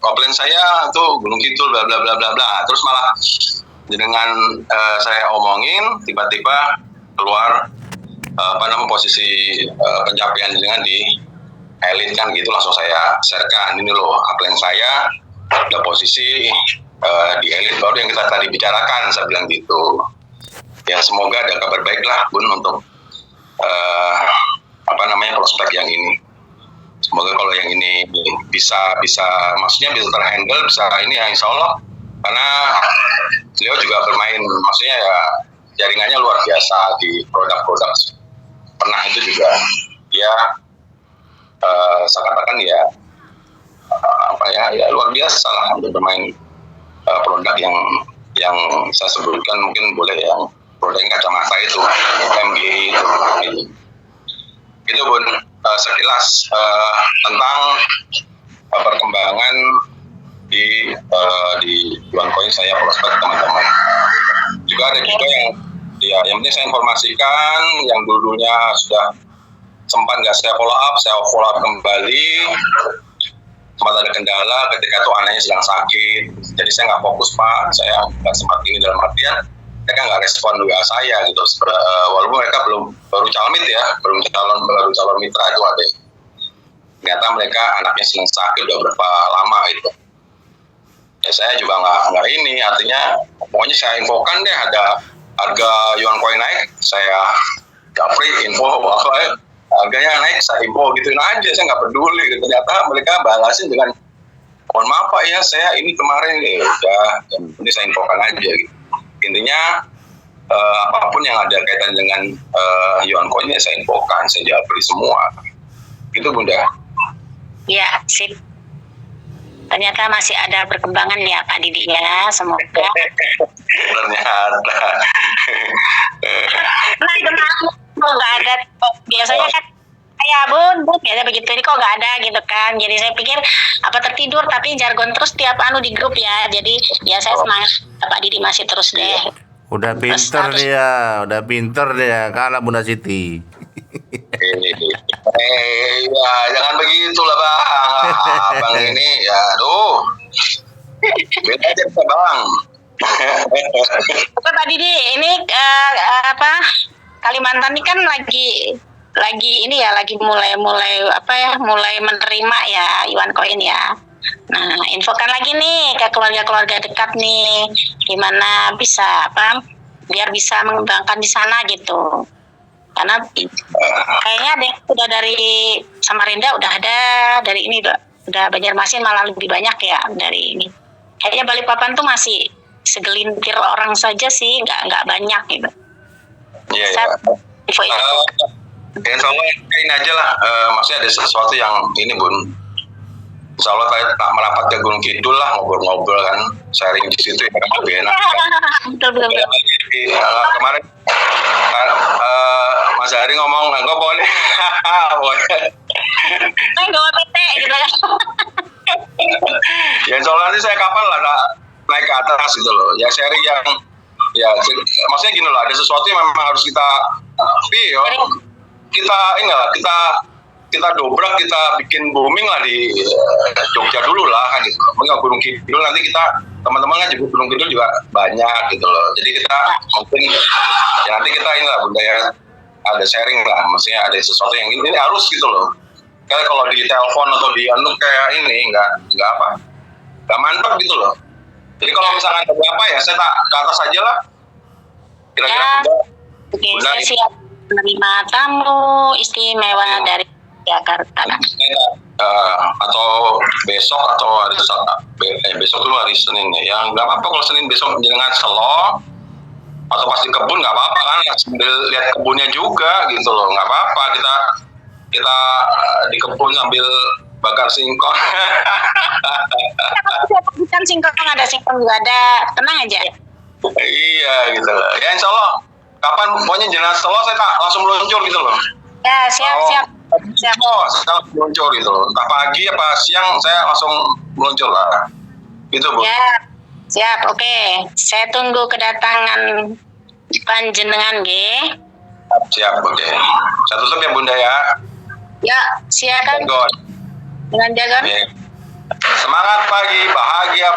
Plan saya tuh Gunung Kidul bla bla bla bla bla. Terus malah dengan saya omongin tiba-tiba keluar posisi pencapaian dengan di elit kan gitu, langsung saya sharekan ini loh plan saya udah posisi di elit baru yang kita tadi bicarakan, saya bilang gitu. Ya semoga ada kabar baik lah Bun untuk prospek yang ini. Semoga kalau yang ini bisa maksudnya bisa terhandle, bisa ini ya insya Allah, karena beliau juga bermain, maksudnya ya jaringannya luar biasa di produk-produk. Pernah itu juga dia saya katakan ya luar biasa lah untuk bermain produk yang saya sebutkan, mungkin boleh yang produk yang kacamata itu MG itu Bun. Sekilas tentang perkembangan di Yuan Coin saya prospek teman-teman. Juga ada juga yang penting saya informasikan yang dulunya sudah sempat nggak saya follow up kembali. Sempat ada kendala ketika itu anaknya sedang sakit, jadi saya nggak fokus Pak, saya nggak sempat ini, dalam artian mereka nggak respon WA saya gitu. Walaupun mereka baru calon mitra itu ada. Ternyata mereka anaknya sedang sakit udah berapa lama itu. Ya saya juga nggak ini, artinya pokoknya saya infokan deh ada harga Yuan Coin naik, saya Japri info apa harganya naik, saya info gituin aja, saya nggak peduli gitu. Ternyata mereka balasin dengan mohon maaf Pak ya, saya ini kemarin ya udah, ini saya infokan aja gitu. Intinya apapun yang ada kaitan dengan yuan coin-nya saya infokan, saya japri semua. Gitu Bunda. Ya, sip. Ternyata masih ada perkembangan ya Pak Didi ya, semoga. Ternyata. Nah, kemarin nggak ada, biasanya kan ya bun biasa begitu, ini kok nggak ada gitu kan. Jadi saya pikir apa tertidur, tapi jargon terus tiap di grup ya. Jadi ya saya semangat Pak Didi masih terus deh. Udah pinter dia, kalah Bunda Siti. Ya jangan begitulah bang ini ya, aduh. Beda aja bang. Oke Pak Didi, ini Kalimantan ini kan lagi ini ya, lagi mulai menerima ya yuan coin ya. Nah, infokan lagi nih ke keluarga-keluarga dekat nih, gimana bisa biar bisa mengembangkan di sana gitu. Karena kayaknya ada yang udah dari Samarinda udah ada, dari ini udah Banjarmasin malah lebih banyak ya dari ini. Kayaknya Balikpapan tuh masih segelintir orang saja sih, nggak banyak gitu. Iya. Insya Allah ini aja lah, maksudnya ada sesuatu yang ini Bun. Insya Allah kayak tak merapat ke Gunung Kidul lah, ngobrol-ngobrol kan, sharing di situ ya, lebih enak. Betul. Kemarin Mas Hari ngomong, enggak boleh. Enggak PT gitu ya. Ya insya Allah nanti saya kapan lah naik ke atas gitu loh. Ya sharing yang, ya maksudnya gini loh, ada sesuatu yang memang harus kita kita dobrak, kita bikin booming lah di Jogja dulu lah kan gitu. Enggak Gunung Kidul, nanti kita teman-teman kan juga Gunung Kidul juga banyak gitu loh. Jadi kita mungkin ya nanti kita ini lah Bunda ya, ada sharing lah, maksudnya ada sesuatu yang ini harus gitu loh. Kayak kalau di telepon atau di kayak ini nggak mantap gitu loh. Jadi kalau misalkan ada apa ya saya tak ke atas aja lah. Kira-kira Bunda siap menerima tamu istimewa dari Jakarta. Atau besok atau hari besok dulu hari Senin ya. Nggak apa-apa kalau Senin besok jenengan selo atau pas di kebun nggak apa-apa kan, sambil lihat kebunnya juga gitu loh, nggak apa-apa kita di kebun sambil bakar singkong. Bukan singkong, ada singkong juga ada, tenang aja. Iya gitu loh. Ya insya Allah kapan pokoknya jenengan selo saya tak langsung meluncur gitu loh. Ya siap. Oh, saya langsung meluncur gitu loh. Entah pagi apa siang saya langsung meluncur lah. Gitu Bu. Ya, siap. Oke. Saya tunggu kedatangan panjenengan nggih. Siap, oke. Saya tutup ya Bunda ya. Ya, silakan. Dengan jalan. Oke. Semangat pagi, bahagia,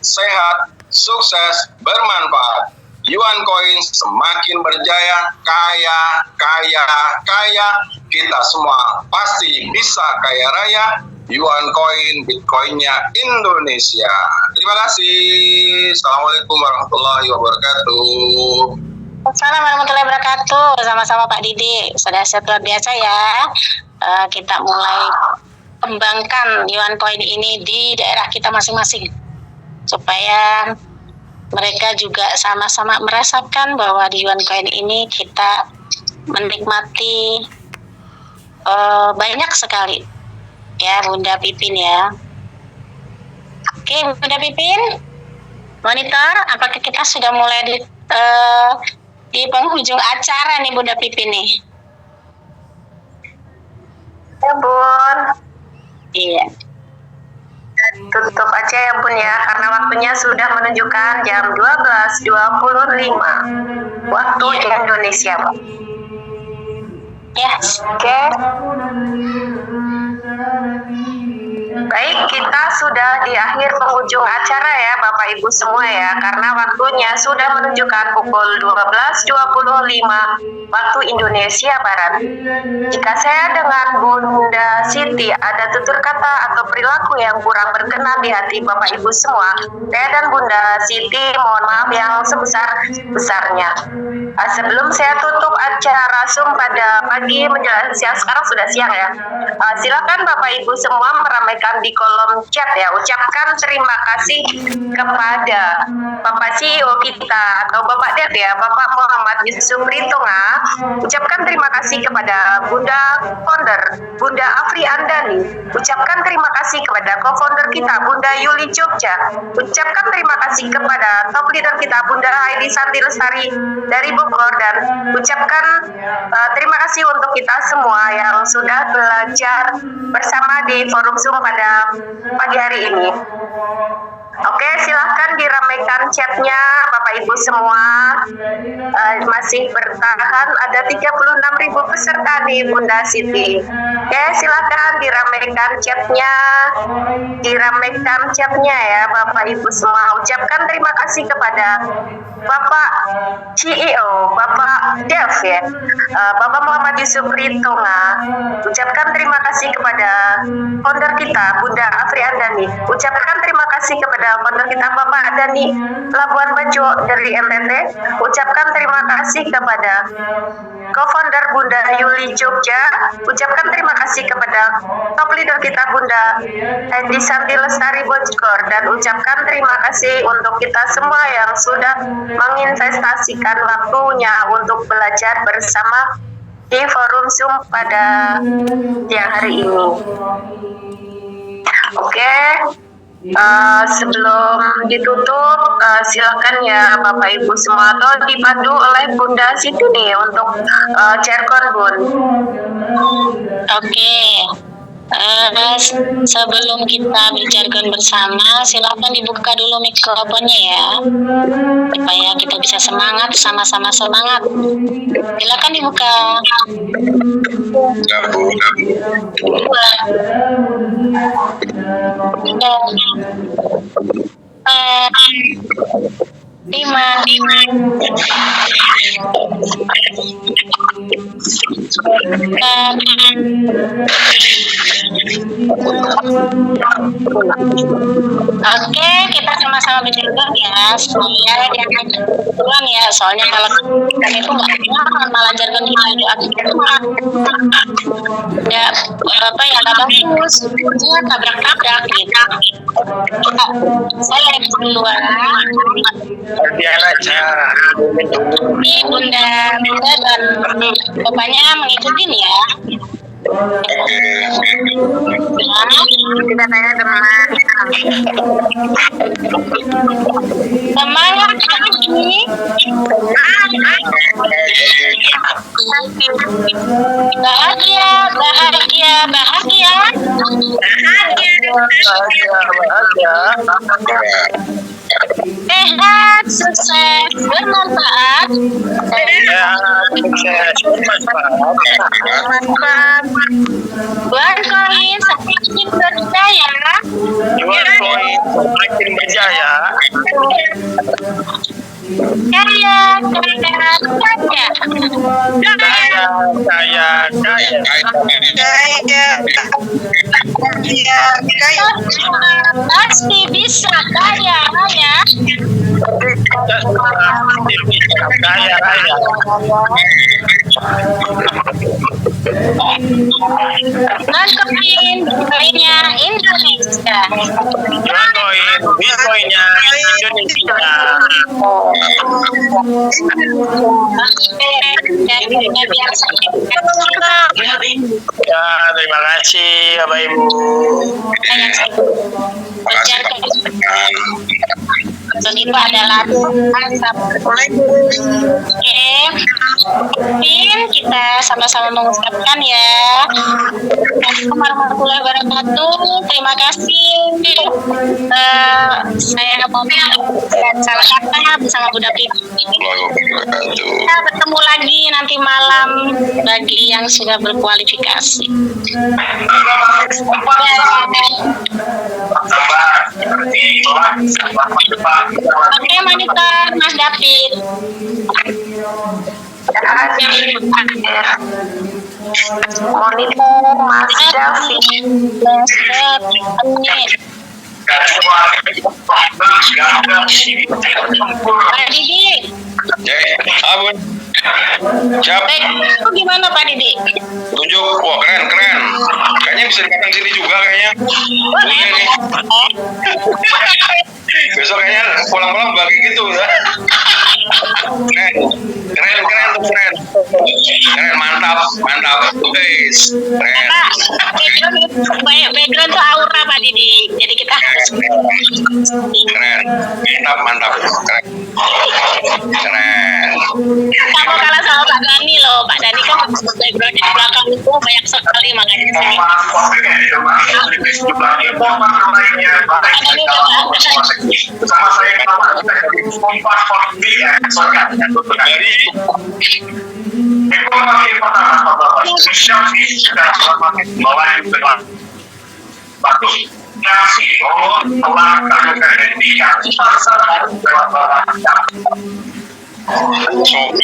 sehat, sukses, bermanfaat. Yuan coin semakin berjaya, kaya. Kita semua pasti bisa kaya raya. Yuan coin, Bitcoinnya Indonesia. Terima kasih. Assalamualaikum warahmatullahi wabarakatuh. Assalamualaikum warahmatullahi wabarakatuh. Sama-sama Pak Didi. Sudah luar biasa ya. Kita mulai kembangkan yuan coin ini di daerah kita masing-masing, supaya mereka juga sama-sama merasakan bahwa di yuan coin ini kita menikmati banyak sekali ya Bunda Pipin ya. Oke Bunda Pipin, monitor apakah kita sudah mulai di penghujung acara nih Bunda Pipin nih? Ya Bun, Iya. tutup aja ya Bun ya, karena waktunya sudah menunjukkan jam 12.25 waktu Indonesia Bun. Ya. Oke. Baik, kita sudah di akhir penghujung acara ya Bapak Ibu semua ya, karena waktunya sudah menunjukkan pukul 12.25 waktu Indonesia Barat. Jika saya dengan Bunda Siti ada tutur kata atau perilaku yang kurang berkenan di hati Bapak Ibu semua, saya dan Bunda Siti mohon maaf yang sebesar-besarnya. Sebelum saya tutup acara Zoom pada pagi menjelang siang, sekarang sudah siang ya. Silakan Bapak Ibu semua meramaikan di kolom chat ya. Ucapkan terima kasih kepada Bapak CEO kita atau Bapak Dev ya, Bapak Muhammad Yusuf Ritonga. Ucapkan terima kasih kepada Bunda Founder, Bunda Afri Andani. Ucapkan terima kasih kepada co-founder kita, Bunda Yuli Jogja. Ucapkan terima kasih kepada top leader kita, Bunda Heidi Santi Lestari dari Bogor, dan ucapkan terima kasih untuk kita semua yang sudah belajar bersama di forum Zoom pada pagi hari ini. Oke, silahkan diramaikan chatnya Bapak Ibu semua. Masih bertahan, ada 36.000 peserta nih Bunda Siti. Oke, silahkan diramaikan chatnya ya Bapak Ibu semua. Ucapkan terima kasih kepada Bapak CEO, Bapak Dev ya, Bapak Muhammad Yusuf Ritonga. Ucapkan terima kasih kepada founder kita Bunda Afri Andani. Ucapkan terima kasih kepada founder kita Bapak Adani Labuan Bajo dari NTT. Ucapkan terima kasih kepada co-founder Bunda Yuli Jogja. Ucapkan terima kasih kepada top leader kita Bunda Heidi Santi Lestari Bogor, dan ucapkan terima kasih untuk kita semua yang sudah menginvestasikan waktunya untuk belajar bersama di forum Zoom pada siang hari ini. Oke. Sebelum ditutup, silakan ya Bapak Ibu semua, atau dipandu oleh Bunda Siti nih untuk Cerkon Bun. Oke. Sebelum kita berjargon bersama, silakan dibuka dulu mikrofonnya ya, supaya kita bisa semangat, sama-sama semangat. Silakan dibuka. Lima. Oke, kita sama-sama berjalan ya, supaya jangan kebetulan ya, soalnya kalau kita itu nggak malah jargon ya apa ya, nggak bagus, dia tabrak-tabrak gitu. Saya duluan. Biar aja. Ini Bunda dan bapaknya mengikutin ya. Kita tanya teman. Semangat lagi. Bahagia. Sehat, sukses, bermanfaat. Buat koin semakin berjaya. Kaya. Pasti bisa kaya raya. Non-coin koinnya Indonesia. Bitcoinnya Indonesia. Ya, terima kasih Bapak Ibu. Itu adalah kita sama-sama mengucapkan ya. Assalamualaikum warahmatullahi wabarakatuh. Terima kasih Saya mau salah kata bersama Bu David. Kita bertemu lagi nanti malam bagi yang sudah berkualifikasi. Oke, monitor Mas David. Monitor Mas David. Pak Didi. Abun. Siap. Baik, itu gimana Pak Didi? Tunjuk. Wah, keren. Kayaknya bisa dipasang sini juga kayaknya. Boleh nih. Besok kayaknya pulang-pulang bagi gitu ya. Keren, mantap, guys. Keren. Background tuh aura Pak Didi. Jadi kita harus Keren. Mantap. Keren. kamu kalah sama Pak Dani loh. Pak Dani kan background di belakang itu banyak sekali makanya di sini. Sobri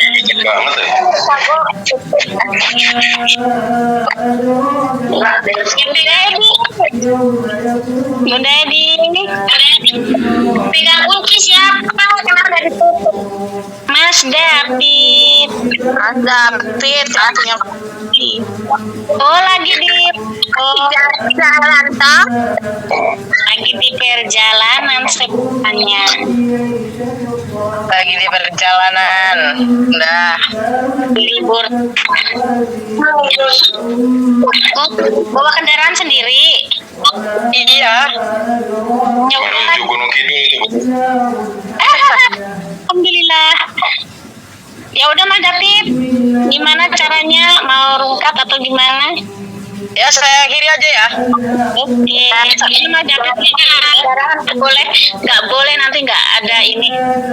gitu banget ya. Bunda Edi, pegang kunci siapa? Kenapa gak ditutup? Mas David. Mas David yang punya kunci. Oh lagi di Jalan toh? lagi di perjalanan sebenarnya. Lagi di perjalanan. Nah, Libur. Oh, bawa kendaraan sendiri. iya. Ya udah. Menuju Gunung Kidul itu. Alhamdulillah. Ya udah Mas David, gimana caranya? Mau rungkat atau gimana? Ya saya akhiri aja ya. Oke, soalnya Mas David nggak boleh nanti nggak ada ini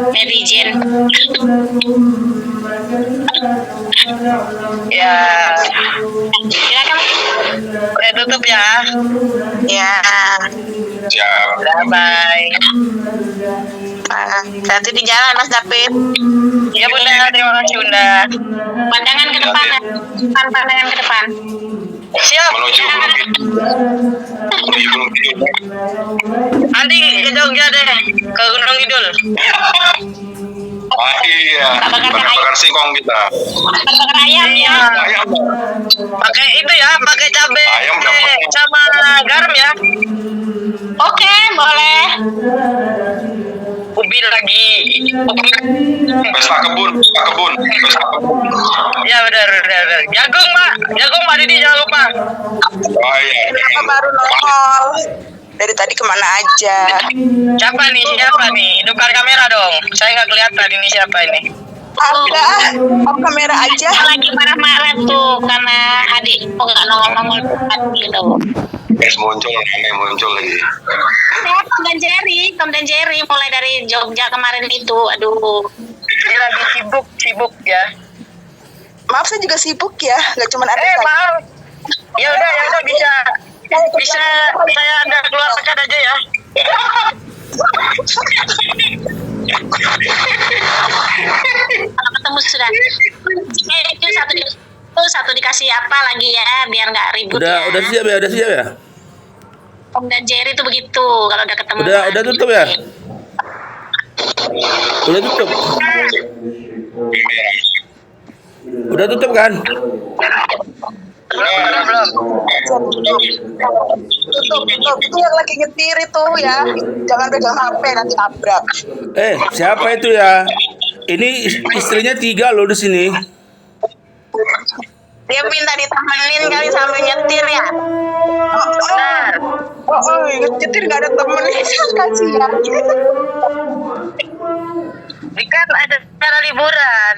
netizen. Ya, Silakan. udah tutup ya. Ya, Siap. bye. Hati di jalan Mas David. Ya Bunda, terima kasih Bunda. Pandangan ke depan, pandangan ke depan. Siap. Menuju Gunung Kidul. Nanti ke Jogja deh, ke Gunung Kidul. Iya. Bakar singkong kita. Bakar ayam ya. Ayam. Pakai itu ya, pakai cabai Ayam dapat. sama garam ya. Oke, boleh. Ubi lagi. Pesta kebun. Ya benar. Jagung Mbak Didi jangan lupa. Oh iya. Baru nongol. Dari tadi kemana aja? Siapa nih? Hidupkan kamera dong. Saya nggak kelihatan ini siapa ini. Ada. Off kamera aja. Lagi marah-marah tuh karena adik nggak nongol-nongol gitu. Muncul lagi. Tom dan Jerry mulai dari Jogja kemarin itu, aduh. Ini lagi sibuk ya. Maaf saya juga sibuk ya, nggak cuma ada. Maaf. Ya udah bisa saya anda keluarkan aja ya. Kalau ketemu sudah. Itu satu dikasih apa lagi ya biar nggak ribut ya. Udah siap ya. Tom dan Jerry tuh begitu kalau udah ketemu. Udah tutup ya. Udah tutup kan? Belum. Tutup. Itu yang lagi nyetir itu ya. Jangan pegang HP nanti nabrak. Siapa itu ya? Ini istrinya 3 loh di sini. Dia minta ditemenin kali sambil nyetir ya. Benar. Nyetir nggak ada temennya. Kasihan. Ini kan ada acara liburan.